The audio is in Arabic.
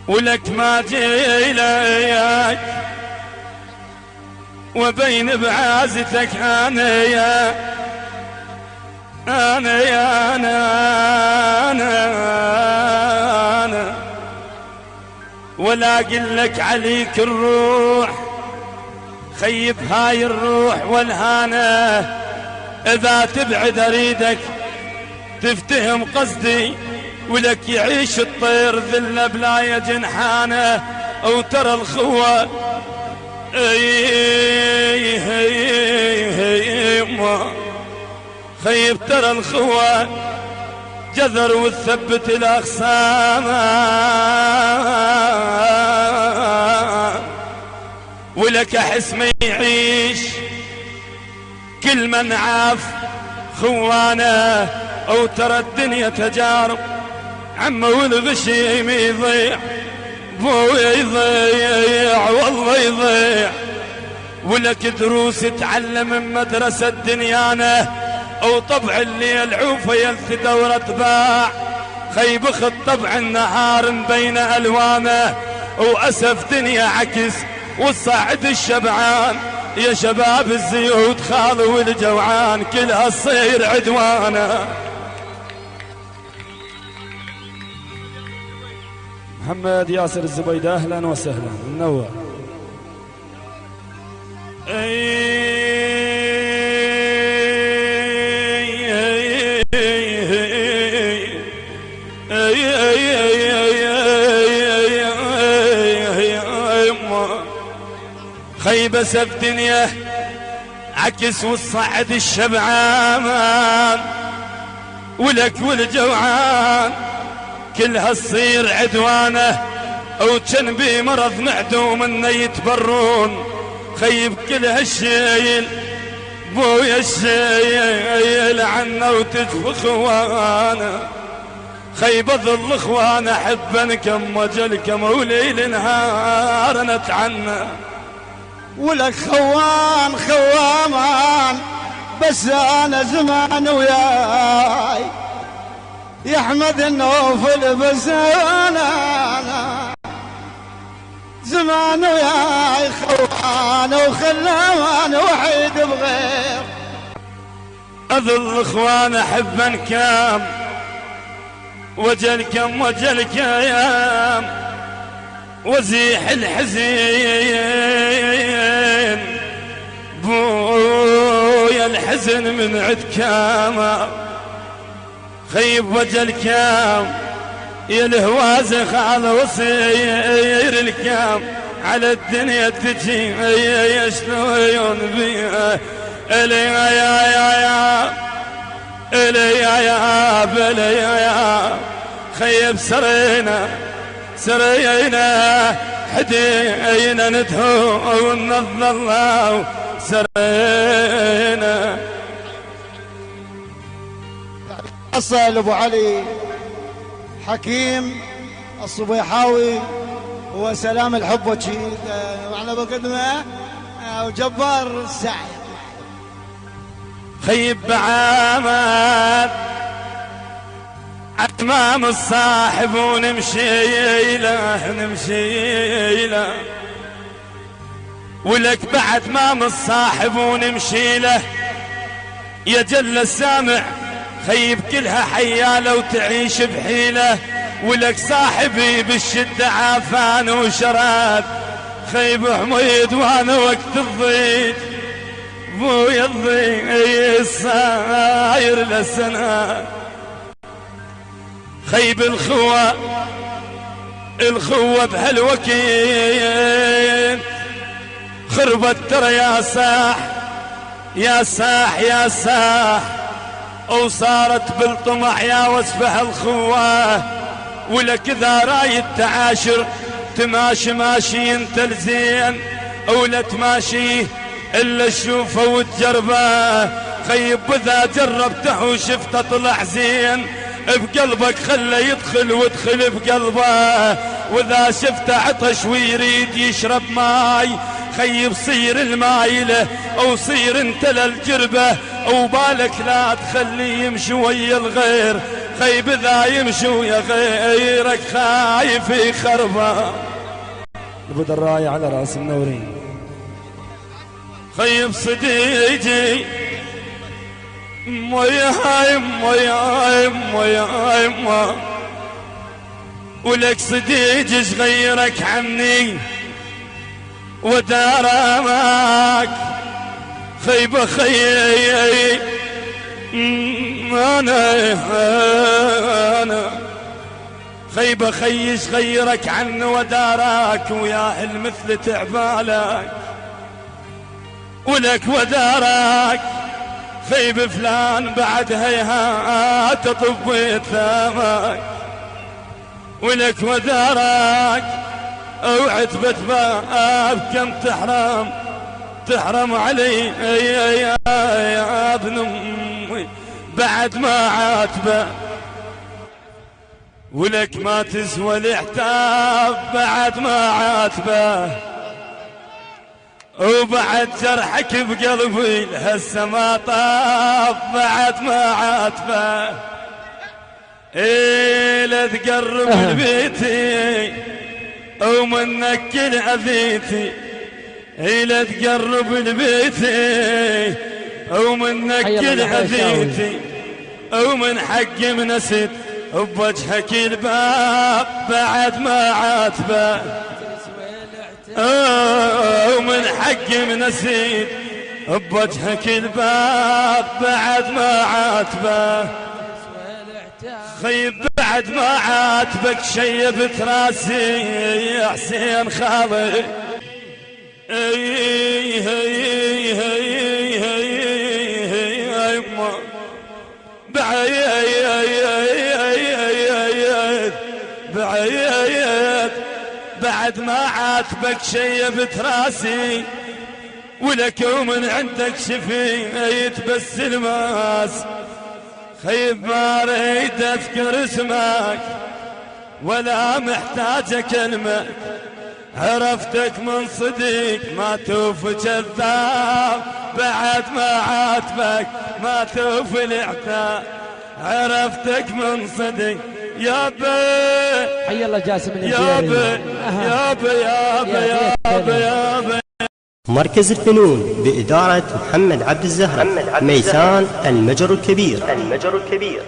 ولك ما جيلك وبين بعازتك أنا يا أنا يا أنا ولا أقلك عليك الروح خيب هاي الروح والهانة إذا تبعد أريدك تفتهم قصدي ولك يعيش الطير ذل بلا جنحانه أو ترى الخوة خيب ترى الخوة جذر وتثبت الأخصام ولك أحس ما يعيش كل من عاف خوانه أو ترى الدنيا تجارب عمه والغشيم يضيع بو يضيع والله يضيع ولك دروس تعلم من مدرسة دنيانا أو طبع اللي العوفة يلث دورة باع خيب خط طبع النهار بين ألوانه وأسف دنيا عكس والصعد الشبعان يا شباب الزيوت خالو والجوعان كلها تصير عدوانه. محمد ياسر الزبيدة أهلا وسهلا منور. خيبة سب دنيا عكس والصعد الشبعان ولك والجوعان كلها تصير عدوانه او تنبي مرض معدوم انه يتبرون خيب كل هالشيل بويا الشيل عنه وتجف خوانه خيب ظل اخوانه حبنكم وجلكم وليل نهار نتعنى ولك خوان خوامان بس انا زمان وياي يحمد النوفل بس انا زمان وياي خوان وخلان وحيد بغير اظل اخوان احبا كام وجلكم وجلكم وزيح الحزين بويا الحزن من عد كاما خيب وجه الكام يا الهواز خال وصير الكام على الدنيا تجي شلون بيها الي يا بلي يا خيب سرينا حدينا ندهو ونظل الله سرينا. أصل أبو علي حكيم الصبيحاوي وسلام الحب وشيد معنا بقدمه وجبار السعي خيب بعامد أتمام الصاحب ونمشي له ولك بعد مام الصاحب ونمشي له يا جل السامع خيب كلها حياله وتعيش بحيله ولك صاحبي بالشدة عافان وشراد خيب حميد وانا وقت الضيق بويا الضيق صاير للسنة خيب الخوة بهالوكيل خربت ترى يا ساح وصارت بالطمع يا وصفها الخوة ولك إذا رايد تعاشر تماشي ماشي انت الزين ولا تماشي إلا تشوفه وتجربه خيب إذا جربته وشفته طلع زين بقلبك خله يدخل وادخل بقلبه واذا شفته عطش ويريد يشرب ماي خيب صير الماي له او صير انت للجربه او بالك لا تخليه يمشي ويا الغير خيب ذا يمشي ويا غيرك خايف يخربه. ابو دراي على راس منورين. خيب صديقي مويا مويا مويا مويا، ولك صديقي صغيرك عني ودارمك. خيب خيي أنا خيب خيش غيرك عنه ودارك، ويا المثل تعبالك ولك ودارك. خيب فلان بعد هيهات طبيت ثامك ولك ودارك. وعتبة باب كم تحرم علي يا ابن امي بعد ما عاتبه. ولك ما تسوى العتاب بعد ما عاتبه، وبعد جرحك بقلبي هسه ما طاب بعد ما عاتبه. إيه لا تقرب لبيتي ومنك كل اذيتي. إيه لا تقرب لبيتي ومنك كل اذيتي، ومن حقي منست بوجهك الباب بعد ما عاتبه. ومن حقي منست بوجهك الباب بعد ما عاتبه. خيب بعد ما عاتبك شيبت راسي يا حسين خالي. بعد ما عاتبك شيبت راسي، ولك ومن عندك شفيت بس الماس. خيب ما اريد اذكر اسمك ولا محتاج اكلمك، عرفتك من صديق ما توف كذاب بعد ما عاتبك ما توف العتاب. عرفتك من صديق يابا حي الله جاسم يابا يابا يابا يابا يابا. مركز الفنون بإدارة محمد عبد الزهرة، ميسان المجر الكبير.